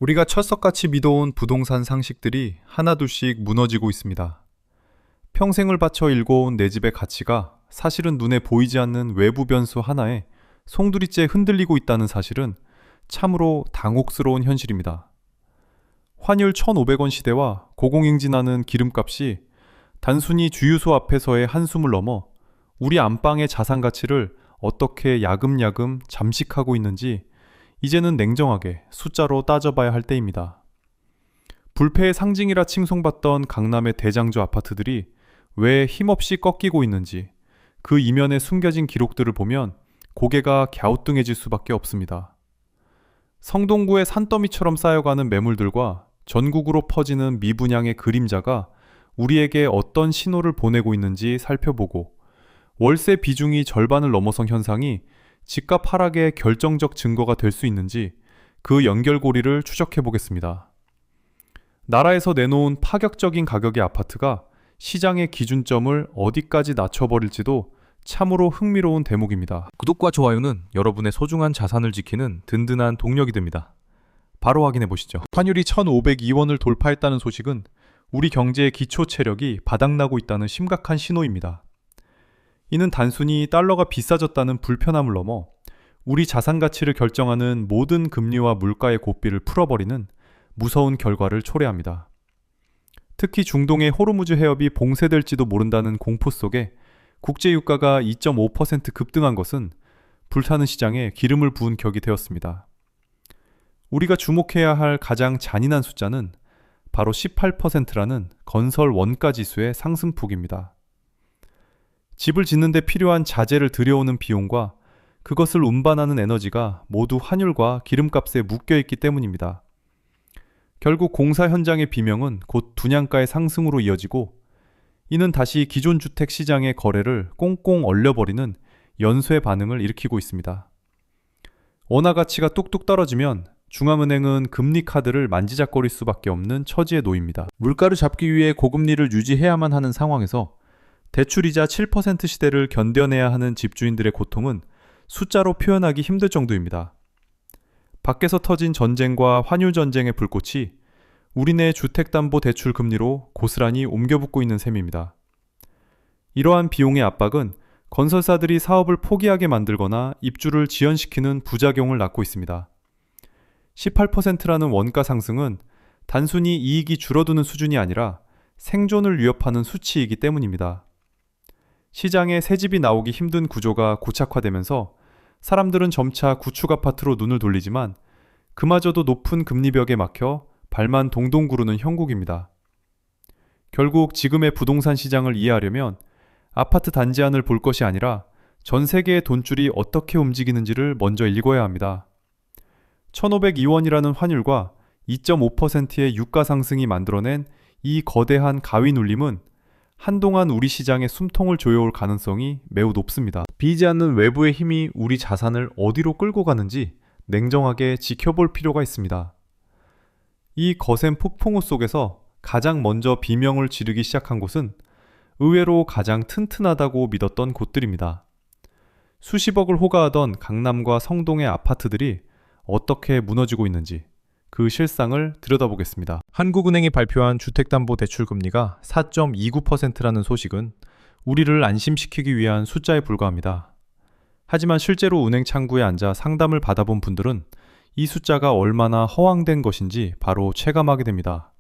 우리가 철석같이 믿어온 부동산 상식들이 하나둘씩 무너지고 있습니다. 평생을 바쳐 일궈온 내 집의 가치가 사실은 눈에 보이지 않는 외부 변수 하나에 송두리째 흔들리고 있다는 사실은 참으로 당혹스러운 현실입니다. 환율 1,500원 시대와 고공행진하는 기름값이 단순히 주유소 앞에서의 한숨을 넘어 우리 안방의 자산 가치를 어떻게 야금야금 잠식하고 있는지 이제는 냉정하게 숫자로 따져봐야 할 때입니다. 불패의 상징이라 칭송받던 강남의 대장주 아파트들이 왜 힘없이 꺾이고 있는지 그 이면에 숨겨진 기록들을 보면 고개가 갸우뚱해질 수밖에 없습니다. 성동구의 산더미처럼 쌓여가는 매물들과 전국으로 퍼지는 미분양의 그림자가 우리에게 어떤 신호를 보내고 있는지 살펴보고 월세 비중이 절반을 넘어선 현상이 집값 하락의 결정적 증거가 될 수 있는지 그 연결고리를 추적해 보겠습니다. 나라에서 내놓은 파격적인 가격의 아파트가 시장의 기준점을 어디까지 낮춰버릴지도 참으로 흥미로운 대목입니다. 구독과 좋아요는 여러분의 소중한 자산을 지키는 든든한 동력이 됩니다. 바로 확인해 보시죠. 환율이 1,502원을 돌파했다는 소식은 우리 경제의 기초 체력이 바닥나고 있다는 심각한 신호입니다. 이는 단순히 달러가 비싸졌다는 불편함을 넘어 우리 자산 가치를 결정하는 모든 금리와 물가의 고삐를 풀어버리는 무서운 결과를 초래합니다. 특히 중동의 호르무즈 해협이 봉쇄될지도 모른다는 공포 속에 국제 유가가 2.5% 급등한 것은 불타는 시장에 기름을 부은 격이 되었습니다. 우리가 주목해야 할 가장 잔인한 숫자는 바로 18%라는 건설 원가 지수의 상승폭입니다. 집을 짓는 데 필요한 자재를 들여오는 비용과 그것을 운반하는 에너지가 모두 환율과 기름값에 묶여있기 때문입니다. 결국 공사 현장의 비명은 곧 분양가의 상승으로 이어지고 이는 다시 기존 주택 시장의 거래를 꽁꽁 얼려버리는 연쇄 반응을 일으키고 있습니다. 원화 가치가 뚝뚝 떨어지면 중앙은행은 금리 카드를 만지작거릴 수밖에 없는 처지에 놓입니다. 물가를 잡기 위해 고금리를 유지해야만 하는 상황에서 대출이자 7% 시대를 견뎌내야 하는 집주인들의 고통은 숫자로 표현하기 힘들 정도입니다. 밖에서 터진 전쟁과 환율 전쟁의 불꽃이 우리네 주택담보대출 금리로 고스란히 옮겨붙고 있는 셈입니다. 이러한 비용의 압박은 건설사들이 사업을 포기하게 만들거나 입주를 지연시키는 부작용을 낳고 있습니다. 18%라는 원가 상승은 단순히 이익이 줄어드는 수준이 아니라 생존을 위협하는 수치이기 때문입니다. 시장에 새 집이 나오기 힘든 구조가 고착화되면서 사람들은 점차 구축 아파트로 눈을 돌리지만 그마저도 높은 금리벽에 막혀 발만 동동 구르는 형국입니다. 결국 지금의 부동산 시장을 이해하려면 아파트 단지 안을 볼 것이 아니라 전 세계의 돈줄이 어떻게 움직이는지를 먼저 읽어야 합니다. 1,502원이라는 환율과 2.5%의 유가 상승이 만들어낸 이 거대한 가위 눌림은 한동안 우리 시장의 숨통을 조여올 가능성이 매우 높습니다. 비이지 않는 외부의 힘이 우리 자산을 어디로 끌고 가는지 냉정하게 지켜볼 필요가 있습니다. 이 거센 폭풍우 속에서 가장 먼저 비명을 지르기 시작한 곳은 의외로 가장 튼튼하다고 믿었던 곳들입니다. 수십억을 호가하던 강남과 성동의 아파트들이 어떻게 무너지고 있는지 그 실상을 들여다보겠습니다. 한국은행이 발표한 주택담보대출금리가 4.29%라는 소식은 우리를 안심시키기 위한 숫자에 불과합니다. 하지만 실제로 은행 창구에 앉아 상담을 받아본 분들은 이 숫자가 얼마나 허황된 것인지 바로 체감하게 됩니다.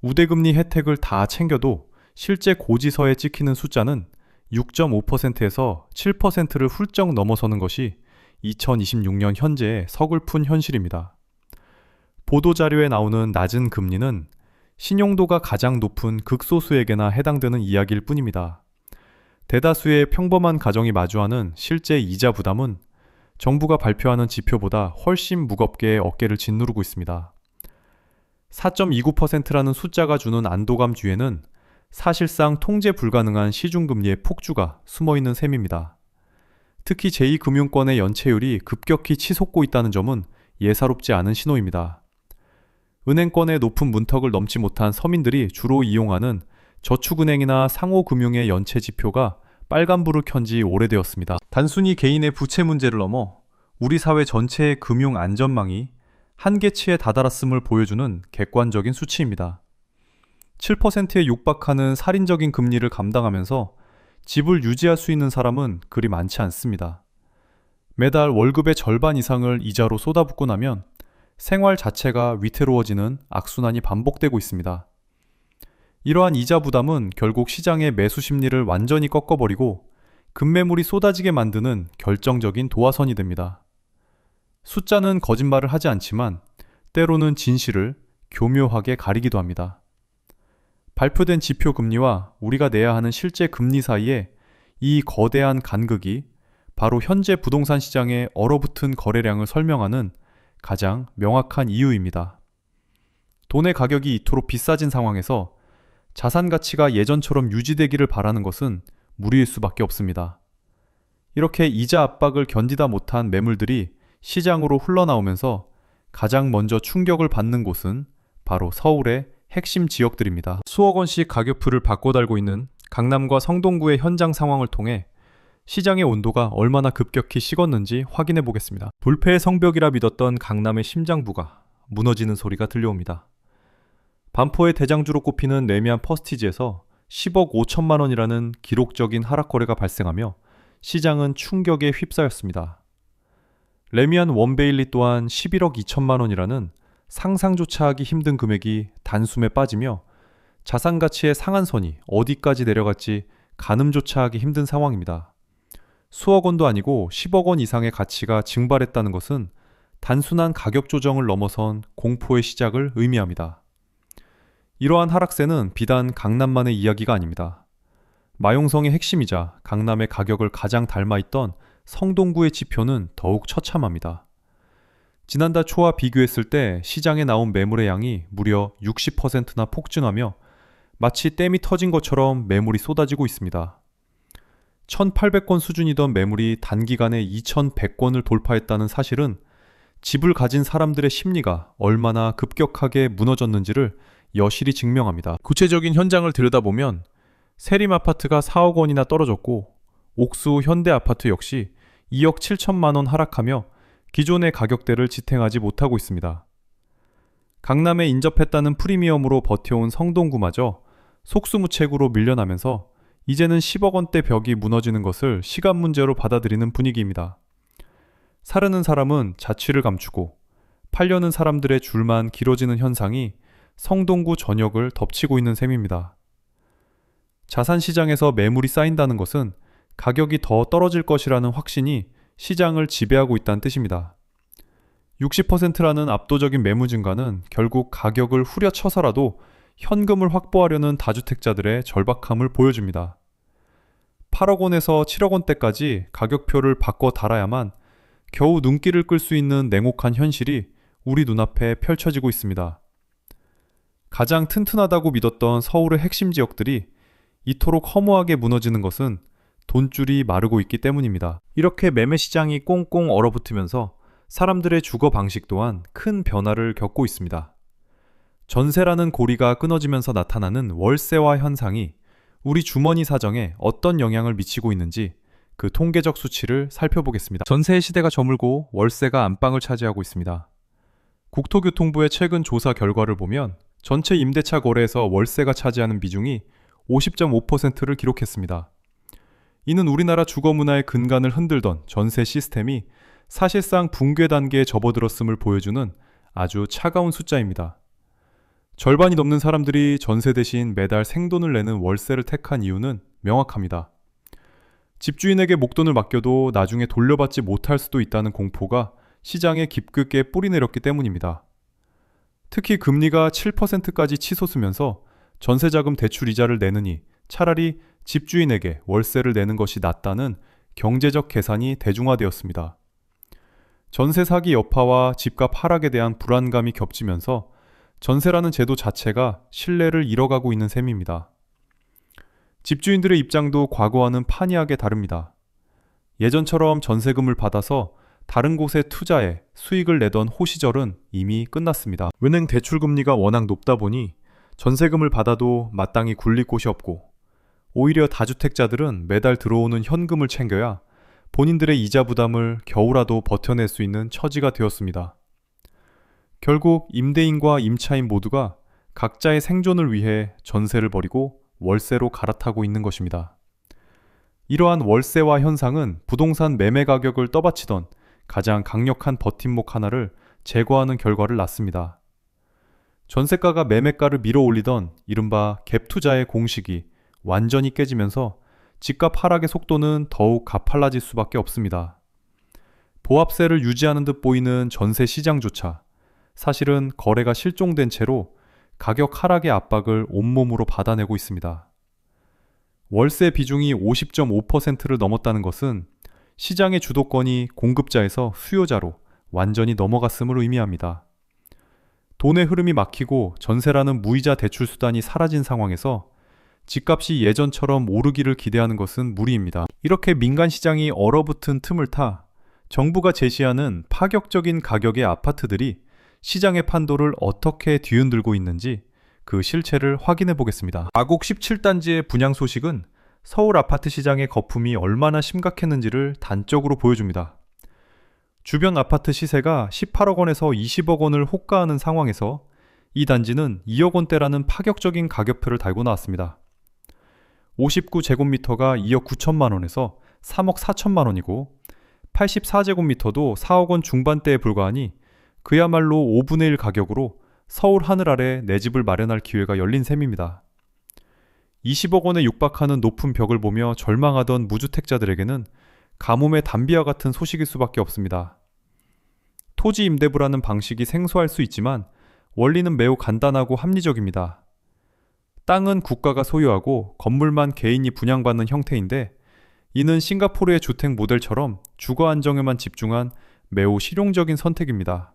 우대금리 혜택을 다 챙겨도 실제 고지서에 찍히는 숫자는 6.5%에서 7%를 훌쩍 넘어서는 것이 2026년 현재의 서글픈 현실입니다. 보도자료에 나오는 낮은 금리는 신용도가 가장 높은 극소수에게나 해당되는 이야기일 뿐입니다. 대다수의 평범한 가정이 마주하는 실제 이자 부담은 정부가 발표하는 지표보다 훨씬 무겁게 어깨를 짓누르고 있습니다. 4.29%라는 숫자가 주는 안도감 뒤에는 사실상 통제 불가능한 시중금리의 폭주가 숨어있는 셈입니다. 특히 제2금융권의 연체율이 급격히 치솟고 있다는 점은 예사롭지 않은 신호입니다. 은행권의 높은 문턱을 넘지 못한 서민들이 주로 이용하는 저축은행이나 상호금융의 연체 지표가 빨간불을 켠 지 오래되었습니다. 단순히 개인의 부채 문제를 넘어 우리 사회 전체의 금융 안전망이 한계치에 다다랐음을 보여주는 객관적인 수치입니다. 7%에 육박하는 살인적인 금리를 감당하면서 집을 유지할 수 있는 사람은 그리 많지 않습니다. 매달 월급의 절반 이상을 이자로 쏟아붓고 나면 생활 자체가 위태로워지는 악순환이 반복되고 있습니다. 이러한 이자 부담은 결국 시장의 매수 심리를 완전히 꺾어버리고 급매물이 쏟아지게 만드는 결정적인 도화선이 됩니다. 숫자는 거짓말을 하지 않지만 때로는 진실을 교묘하게 가리기도 합니다. 발표된 지표 금리와 우리가 내야 하는 실제 금리 사이에 이 거대한 간극이 바로 현재 부동산 시장의 얼어붙은 거래량을 설명하는 가장 명확한 이유입니다. 돈의 가격이 이토록 비싸진 상황에서 자산 가치가 예전처럼 유지되기를 바라는 것은 무리일 수밖에 없습니다. 이렇게 이자 압박을 견디다 못한 매물들이 시장으로 흘러나오면서 가장 먼저 충격을 받는 곳은 바로 서울의 핵심 지역들입니다. 수억 원씩 가격표를 바꿔 달고 있는 강남과 성동구의 현장 상황을 통해 시장의 온도가 얼마나 급격히 식었는지 확인해 보겠습니다. 불패의 성벽이라 믿었던 강남의 심장부가 무너지는 소리가 들려옵니다. 반포의 대장주로 꼽히는 레미안 퍼스티지에서 10억 5천만 원이라는 기록적인 하락 거래가 발생하며 시장은 충격에 휩싸였습니다. 레미안 원베일리 또한 11억 2천만 원이라는 상상조차 하기 힘든 금액이 단숨에 빠지며 자산 가치의 상한선이 어디까지 내려갈지 가늠조차 하기 힘든 상황입니다. 수억 원도 아니고 10억 원 이상의 가치가 증발했다는 것은 단순한 가격 조정을 넘어선 공포의 시작을 의미합니다. 이러한 하락세는 비단 강남만의 이야기가 아닙니다. 마용성의 핵심이자 강남의 가격을 가장 닮아있던 성동구의 지표는 더욱 처참합니다. 지난달 초와 비교했을 때 시장에 나온 매물의 양이 무려 60%나 폭증하며 마치 댐이 터진 것처럼 매물이 쏟아지고 있습니다. 1,800건 수준이던 매물이 단기간에 2,100건을 돌파했다는 사실은 집을 가진 사람들의 심리가 얼마나 급격하게 무너졌는지를 여실히 증명합니다. 구체적인 현장을 들여다보면 세림 아파트가 4억 원이나 떨어졌고 옥수 현대 아파트 역시 2억 7천만 원 하락하며 기존의 가격대를 지탱하지 못하고 있습니다. 강남에 인접했다는 프리미엄으로 버텨온 성동구마저 속수무책으로 밀려나면서 이제는 10억 원대 벽이 무너지는 것을 시간 문제로 받아들이는 분위기입니다. 사려는 사람은 자취를 감추고 팔려는 사람들의 줄만 길어지는 현상이 성동구 전역을 덮치고 있는 셈입니다. 자산시장에서 매물이 쌓인다는 것은 가격이 더 떨어질 것이라는 확신이 시장을 지배하고 있다는 뜻입니다. 60%라는 압도적인 매물 증가는 결국 가격을 후려쳐서라도 현금을 확보하려는 다주택자들의 절박함을 보여줍니다. 8억 원에서 7억 원대까지 가격표를 바꿔 달아야만 겨우 눈길을 끌 수 있는 냉혹한 현실이 우리 눈앞에 펼쳐지고 있습니다. 가장 튼튼하다고 믿었던 서울의 핵심 지역들이 이토록 허무하게 무너지는 것은 돈줄이 마르고 있기 때문입니다. 이렇게 매매 시장이 꽁꽁 얼어붙으면서 사람들의 주거 방식 또한 큰 변화를 겪고 있습니다. 전세라는 고리가 끊어지면서 나타나는 월세화 현상이 우리 주머니 사정에 어떤 영향을 미치고 있는지 그 통계적 수치를 살펴보겠습니다. 전세의 시대가 저물고 월세가 안방을 차지하고 있습니다. 국토교통부의 최근 조사 결과를 보면 전체 임대차 거래에서 월세가 차지하는 비중이 50.5%를 기록했습니다. 이는 우리나라 주거 문화의 근간을 흔들던 전세 시스템이 사실상 붕괴 단계에 접어들었음을 보여주는 아주 차가운 숫자입니다. 절반이 넘는 사람들이 전세 대신 매달 생돈을 내는 월세를 택한 이유는 명확합니다. 집주인에게 목돈을 맡겨도 나중에 돌려받지 못할 수도 있다는 공포가 시장에 깊게 뿌리내렸기 때문입니다. 특히 금리가 7%까지 치솟으면서 전세자금 대출 이자를 내느니 차라리 집주인에게 월세를 내는 것이 낫다는 경제적 계산이 대중화되었습니다. 전세 사기 여파와 집값 하락에 대한 불안감이 겹치면서 전세라는 제도 자체가 신뢰를 잃어가고 있는 셈입니다. 집주인들의 입장도 과거와는 판이하게 다릅니다. 예전처럼 전세금을 받아서 다른 곳에 투자해 수익을 내던 호시절은 이미 끝났습니다. 은행 대출 금리가 워낙 높다 보니 전세금을 받아도 마땅히 굴릴 곳이 없고 오히려 다주택자들은 매달 들어오는 현금을 챙겨야 본인들의 이자 부담을 겨우라도 버텨낼 수 있는 처지가 되었습니다. 결국 임대인과 임차인 모두가 각자의 생존을 위해 전세를 버리고 월세로 갈아타고 있는 것입니다. 이러한 월세화 현상은 부동산 매매 가격을 떠받치던 가장 강력한 버팀목 하나를 제거하는 결과를 낳습니다. 전세가가 매매가를 밀어올리던 이른바 갭 투자의 공식이 완전히 깨지면서 집값 하락의 속도는 더욱 가팔라질 수밖에 없습니다. 보합세를 유지하는 듯 보이는 전세 시장조차 사실은 거래가 실종된 채로 가격 하락의 압박을 온몸으로 받아내고 있습니다. 월세 비중이 50.5%를 넘었다는 것은 시장의 주도권이 공급자에서 수요자로 완전히 넘어갔음을 의미합니다. 돈의 흐름이 막히고 전세라는 무이자 대출 수단이 사라진 상황에서 집값이 예전처럼 오르기를 기대하는 것은 무리입니다. 이렇게 민간 시장이 얼어붙은 틈을 타 정부가 제시하는 파격적인 가격의 아파트들이 시장의 판도를 어떻게 뒤흔들고 있는지 그 실체를 확인해 보겠습니다. 마곡 17단지의 분양 소식은 서울 아파트 시장의 거품이 얼마나 심각했는지를 단적으로 보여줍니다. 주변 아파트 시세가 18억 원에서 20억 원을 호가하는 상황에서 이 단지는 2억 원대라는 파격적인 가격표를 달고 나왔습니다. 59제곱미터가 2억 9천만 원에서 3억 4천만 원이고 84제곱미터도 4억 원 중반대에 불과하니 그야말로 5분의 1 가격으로 서울 하늘 아래 내 집을 마련할 기회가 열린 셈입니다. 20억 원에 육박하는 높은 벽을 보며 절망하던 무주택자들에게는 가뭄의 단비와 같은 소식일 수밖에 없습니다. 토지 임대부라는 방식이 생소할 수 있지만 원리는 매우 간단하고 합리적입니다. 땅은 국가가 소유하고 건물만 개인이 분양받는 형태인데 이는 싱가포르의 주택 모델처럼 주거 안정에만 집중한 매우 실용적인 선택입니다.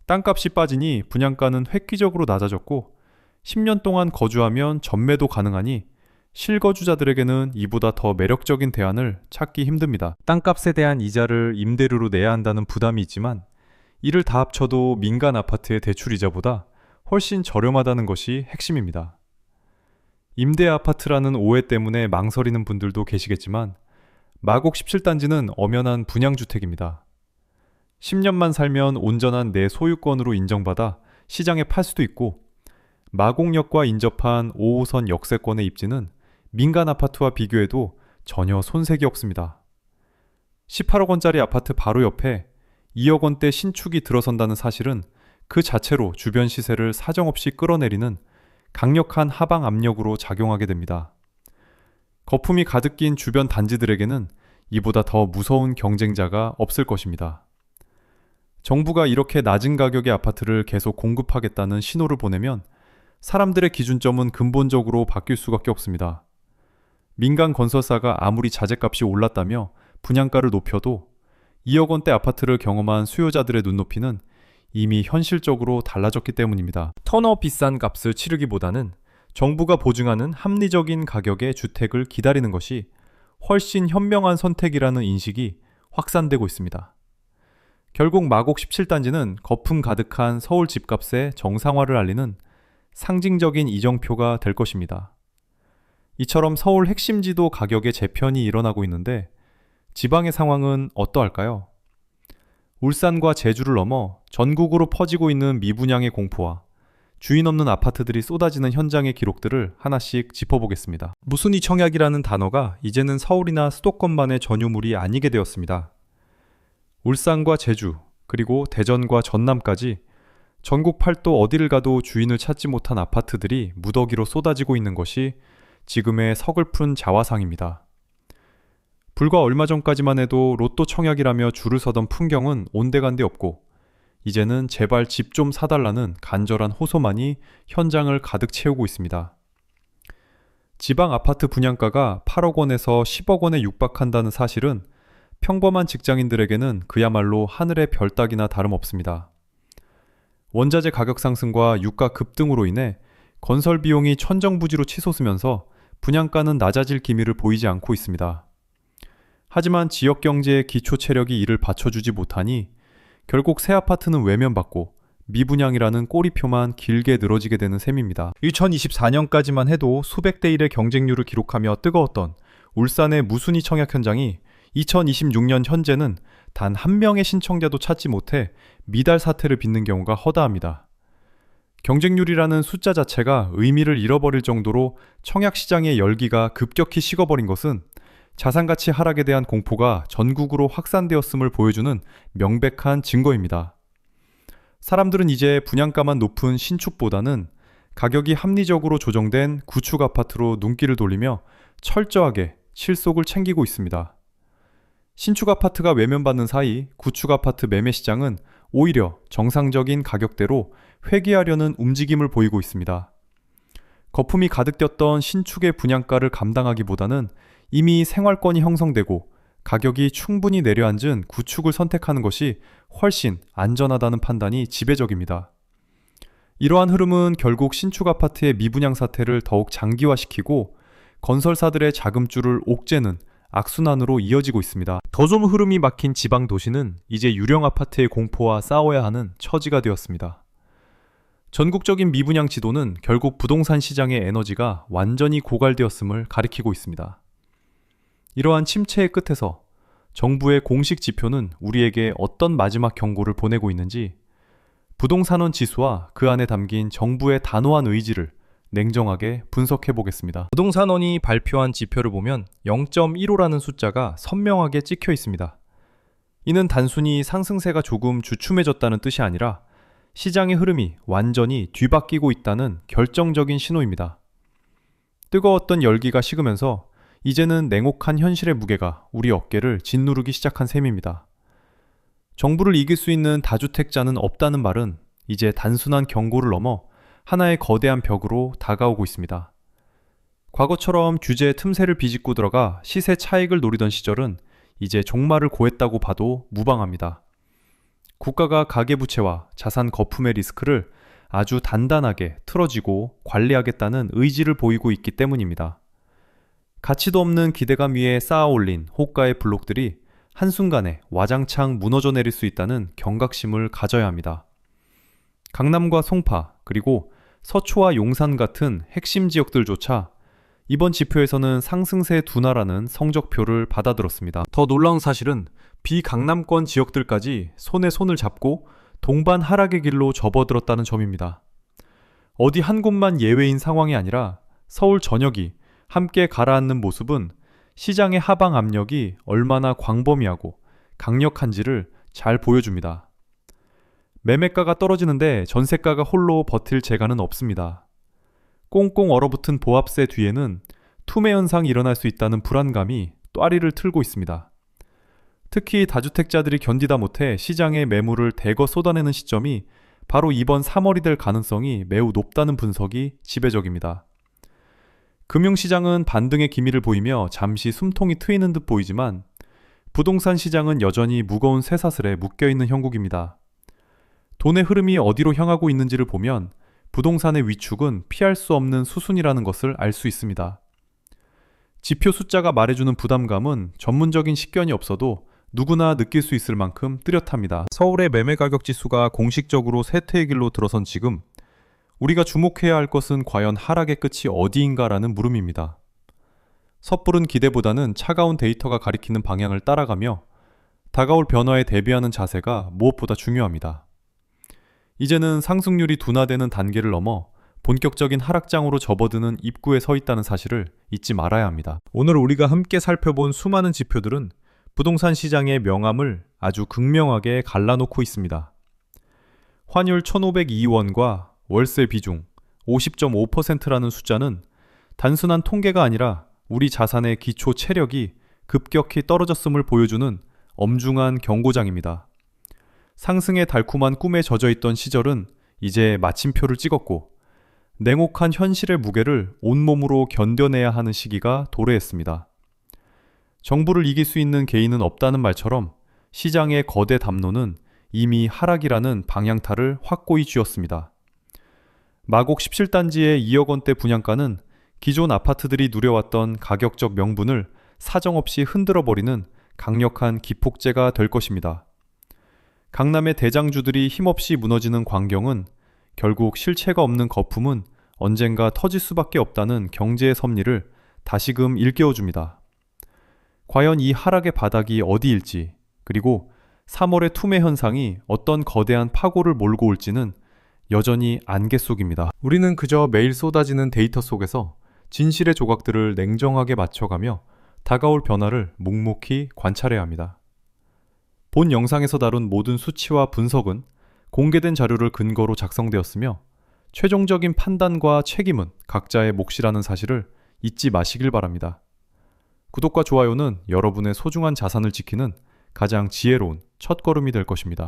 땅값이 빠지니 분양가는 획기적으로 낮아졌고 10년 동안 거주하면 전매도 가능하니 실거주자들에게는 이보다 더 매력적인 대안을 찾기 힘듭니다. 땅값에 대한 이자를 임대료로 내야 한다는 부담이 있지만 이를 다 합쳐도 민간 아파트의 대출 이자보다 훨씬 저렴하다는 것이 핵심입니다. 임대 아파트라는 오해 때문에 망설이는 분들도 계시겠지만 마곡 17단지는 엄연한 분양주택입니다. 10년만 살면 온전한 내 소유권으로 인정받아 시장에 팔 수도 있고 마곡역과 인접한 5호선 역세권의 입지는 민간 아파트와 비교해도 전혀 손색이 없습니다. 18억 원짜리 아파트 바로 옆에 2억 원대 신축이 들어선다는 사실은 그 자체로 주변 시세를 사정없이 끌어내리는 강력한 하방 압력으로 작용하게 됩니다. 거품이 가득 낀 주변 단지들에게는 이보다 더 무서운 경쟁자가 없을 것입니다. 정부가 이렇게 낮은 가격의 아파트를 계속 공급하겠다는 신호를 보내면 사람들의 기준점은 근본적으로 바뀔 수밖에 없습니다. 민간 건설사가 아무리 자재값이 올랐다며 분양가를 높여도 2억 원대 아파트를 경험한 수요자들의 눈높이는 이미 현실적으로 달라졌기 때문입니다. 터너 비싼 값을 치르기보다는 정부가 보증하는 합리적인 가격의 주택을 기다리는 것이 훨씬 현명한 선택이라는 인식이 확산되고 있습니다. 결국 마곡 17단지는 거품 가득한 서울 집값의 정상화를 알리는 상징적인 이정표가 될 것입니다. 이처럼 서울 핵심지도 가격의 재편이 일어나고 있는데 지방의 상황은 어떠할까요? 울산과 제주를 넘어 전국으로 퍼지고 있는 미분양의 공포와 주인 없는 아파트들이 쏟아지는 현장의 기록들을 하나씩 짚어보겠습니다. 무순위 청약이라는 단어가 이제는 서울이나 수도권만의 전유물이 아니게 되었습니다. 울산과 제주, 그리고 대전과 전남까지 전국 팔도 어디를 가도 주인을 찾지 못한 아파트들이 무더기로 쏟아지고 있는 것이 지금의 서글픈 자화상입니다. 불과 얼마 전까지만 해도 로또 청약이라며 줄을 서던 풍경은 온데간데 없고 이제는 제발 집 좀 사달라는 간절한 호소만이 현장을 가득 채우고 있습니다. 지방 아파트 분양가가 8억 원에서 10억 원에 육박한다는 사실은 평범한 직장인들에게는 그야말로 하늘의 별 따기나 다름없습니다. 원자재 가격 상승과 유가 급등으로 인해 건설 비용이 천정부지로 치솟으면서 분양가는 낮아질 기미를 보이지 않고 있습니다. 하지만 지역 경제의 기초 체력이 이를 받쳐주지 못하니 결국 새 아파트는 외면받고 미분양이라는 꼬리표만 길게 늘어지게 되는 셈입니다. 2024년까지만 해도 수백 대 1의 경쟁률을 기록하며 뜨거웠던 울산의 무순위 청약 현장이 2026년 현재는 단 한 명의 신청자도 찾지 못해 미달 사태를 빚는 경우가 허다합니다. 경쟁률이라는 숫자 자체가 의미를 잃어버릴 정도로 청약 시장의 열기가 급격히 식어버린 것은 자산가치 하락에 대한 공포가 전국으로 확산되었음을 보여주는 명백한 증거입니다. 사람들은 이제 분양가만 높은 신축보다는 가격이 합리적으로 조정된 구축 아파트로 눈길을 돌리며 철저하게 실속을 챙기고 있습니다. 신축 아파트가 외면받는 사이 구축 아파트 매매 시장은 오히려 정상적인 가격대로 회귀하려는 움직임을 보이고 있습니다. 거품이 가득 꼈던 신축의 분양가를 감당하기보다는 이미 생활권이 형성되고 가격이 충분히 내려앉은 구축을 선택하는 것이 훨씬 안전하다는 판단이 지배적입니다. 이러한 흐름은 결국 신축 아파트의 미분양 사태를 더욱 장기화시키고 건설사들의 자금줄을 옥죄는 악순환으로 이어지고 있습니다. 더 좀 흐름이 막힌 지방 도시는 이제 유령 아파트의 공포와 싸워야 하는 처지가 되었습니다. 전국적인 미분양 지도는 결국 부동산 시장의 에너지가 완전히 고갈되었음을 가리키고 있습니다. 이러한 침체의 끝에서 정부의 공식 지표는 우리에게 어떤 마지막 경고를 보내고 있는지 부동산원 지수와 그 안에 담긴 정부의 단호한 의지를 냉정하게 분석해 보겠습니다. 부동산원이 발표한 지표를 보면 0.15라는 숫자가 선명하게 찍혀 있습니다. 이는 단순히 상승세가 조금 주춤해졌다는 뜻이 아니라 시장의 흐름이 완전히 뒤바뀌고 있다는 결정적인 신호입니다. 뜨거웠던 열기가 식으면서 이제는 냉혹한 현실의 무게가 우리 어깨를 짓누르기 시작한 셈입니다. 정부를 이길 수 있는 다주택자는 없다는 말은 이제 단순한 경고를 넘어 하나의 거대한 벽으로 다가오고 있습니다. 과거처럼 규제의 틈새를 비집고 들어가 시세 차익을 노리던 시절은 이제 종말을 고했다고 봐도 무방합니다. 국가가 가계부채와 자산 거품의 리스크를 아주 단단하게 틀어지고 관리하겠다는 의지를 보이고 있기 때문입니다. 가치도 없는 기대감 위에 쌓아 올린 호가의 블록들이 한순간에 와장창 무너져 내릴 수 있다는 경각심을 가져야 합니다. 강남과 송파, 그리고 서초와 용산 같은 핵심 지역들조차 이번 지표에서는 상승세 둔화라는 성적표를 받아들었습니다. 더 놀라운 사실은 비강남권 지역들까지 손에 손을 잡고 동반 하락의 길로 접어들었다는 점입니다. 어디 한 곳만 예외인 상황이 아니라 서울 전역이 함께 가라앉는 모습은 시장의 하방 압력이 얼마나 광범위하고 강력한지를 잘 보여줍니다. 매매가가 떨어지는데 전세가가 홀로 버틸 재간은 없습니다. 꽁꽁 얼어붙은 보합세 뒤에는 투매 현상이 일어날 수 있다는 불안감이 또아리를 틀고 있습니다. 특히 다주택자들이 견디다 못해 시장에 매물을 대거 쏟아내는 시점이 바로 이번 3월이 될 가능성이 매우 높다는 분석이 지배적입니다. 금융시장은 반등의 기미를 보이며 잠시 숨통이 트이는 듯 보이지만 부동산 시장은 여전히 무거운 쇠사슬에 묶여있는 형국입니다. 돈의 흐름이 어디로 향하고 있는지를 보면 부동산의 위축은 피할 수 없는 수순이라는 것을 알 수 있습니다. 지표 숫자가 말해주는 부담감은 전문적인 식견이 없어도 누구나 느낄 수 있을 만큼 뚜렷합니다. 서울의 매매 가격 지수가 공식적으로 쇠퇴의 길로 들어선 지금 우리가 주목해야 할 것은 과연 하락의 끝이 어디인가라는 물음입니다. 섣부른 기대보다는 차가운 데이터가 가리키는 방향을 따라가며 다가올 변화에 대비하는 자세가 무엇보다 중요합니다. 이제는 상승률이 둔화되는 단계를 넘어 본격적인 하락장으로 접어드는 입구에 서 있다는 사실을 잊지 말아야 합니다. 오늘 우리가 함께 살펴본 수많은 지표들은 부동산 시장의 명암을 아주 극명하게 갈라놓고 있습니다. 환율 1,502원과 월세 비중 50.5%라는 숫자는 단순한 통계가 아니라 우리 자산의 기초 체력이 급격히 떨어졌음을 보여주는 엄중한 경고장입니다. 상승의 달콤한 꿈에 젖어있던 시절은 이제 마침표를 찍었고 냉혹한 현실의 무게를 온몸으로 견뎌내야 하는 시기가 도래했습니다. 정부를 이길 수 있는 개인은 없다는 말처럼 시장의 거대 담론은 이미 하락이라는 방향타를 확고히 쥐었습니다. 마곡 17단지의 2억 원대 분양가는 기존 아파트들이 누려왔던 가격적 명분을 사정없이 흔들어버리는 강력한 기폭제가 될 것입니다. 강남의 대장주들이 힘없이 무너지는 광경은 결국 실체가 없는 거품은 언젠가 터질 수밖에 없다는 경제의 섭리를 다시금 일깨워줍니다. 과연 이 하락의 바닥이 어디일지, 그리고 3월의 투매 현상이 어떤 거대한 파고를 몰고 올지는 여전히 안개 속입니다. 우리는 그저 매일 쏟아지는 데이터 속에서 진실의 조각들을 냉정하게 맞춰가며 다가올 변화를 묵묵히 관찰해야 합니다. 본 영상에서 다룬 모든 수치와 분석은 공개된 자료를 근거로 작성되었으며 최종적인 판단과 책임은 각자의 몫이라는 사실을 잊지 마시길 바랍니다. 구독과 좋아요는 여러분의 소중한 자산을 지키는 가장 지혜로운 첫걸음이 될 것입니다.